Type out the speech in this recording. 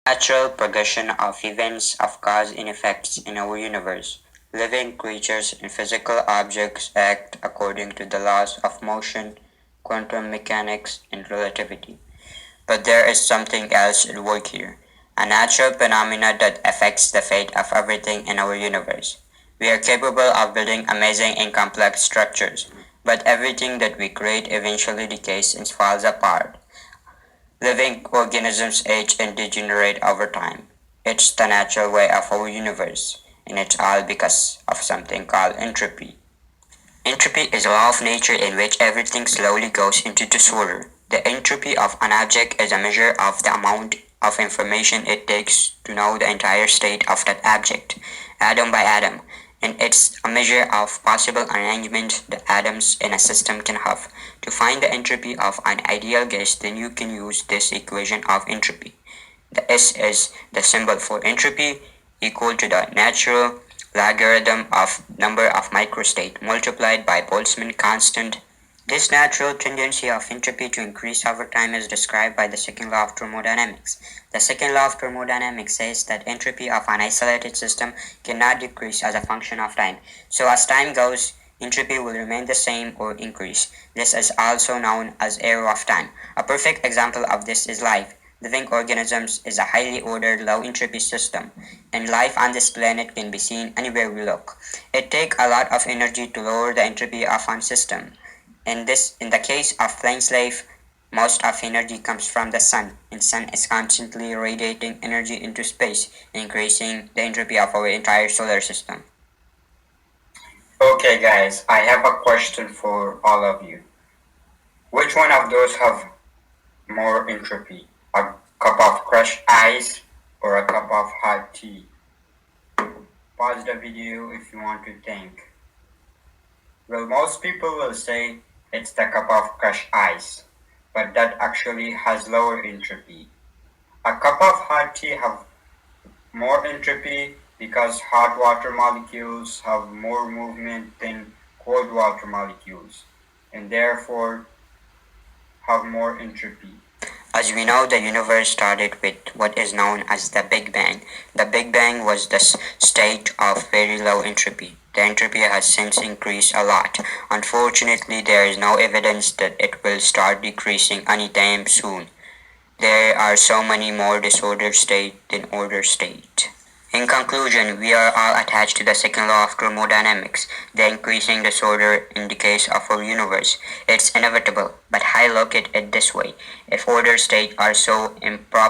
Natural progression of events of cause and effects in our universe. Living creatures and physical objects act according to the laws of motion, quantum mechanics, and relativity. But there is something else at work here, a natural phenomena that affects the fate of everything in our universe. We are capable of building amazing and complex structures, but everything that we create eventually decays and falls apart. Living organisms age and degenerate over time. It's the natural way of our universe, and it's all because of something called entropy. Entropy is a law of nature in which everything slowly goes into disorder. The entropy of an object is a measure of the amount of information it takes to know the entire state of that object, atom by atom, and it's a measure of possible arrangement the atoms in a system can have. To find the entropy of an ideal gas, then you can use this equation of entropy. The S is the symbol for entropy, equal to the natural logarithm of number of microstate multiplied by Boltzmann constant. This natural tendency of entropy to increase over time is described by the second law of thermodynamics. The second law of thermodynamics says that entropy of an isolated system cannot decrease as a function of time. So as time goes, entropy will remain the same or increase. This is also known as error of time. A perfect example of this is life. Living organisms is a highly ordered low entropy system, and life on this planet can be seen anywhere we look. It takes a lot of energy to lower the entropy of a system. In the case of plain slave, most of energy comes from the sun, and sun is constantly radiating energy into space, increasing the entropy of our entire solar system. Okay guys, I have a question for all of you. Which one of those have more entropy? A cup of crushed ice or a cup of hot tea? Pause the video if you want to think. Well, most people will say it's the cup of crushed ice, but that actually has lower entropy. A cup of hot tea have more entropy because hot water molecules have more movement than cold water molecules, and therefore have more entropy. As we know, the universe started with what is known as the Big Bang. The Big Bang was the state of very low entropy. The entropy has since increased a lot. Unfortunately, there is no evidence that it will start decreasing anytime soon. There are so many more disordered states than ordered states. In conclusion, we are all attached to the second law of thermodynamics, the increasing disorder in the case of our universe. It's inevitable, but I look at it this way. If ordered states are so improper,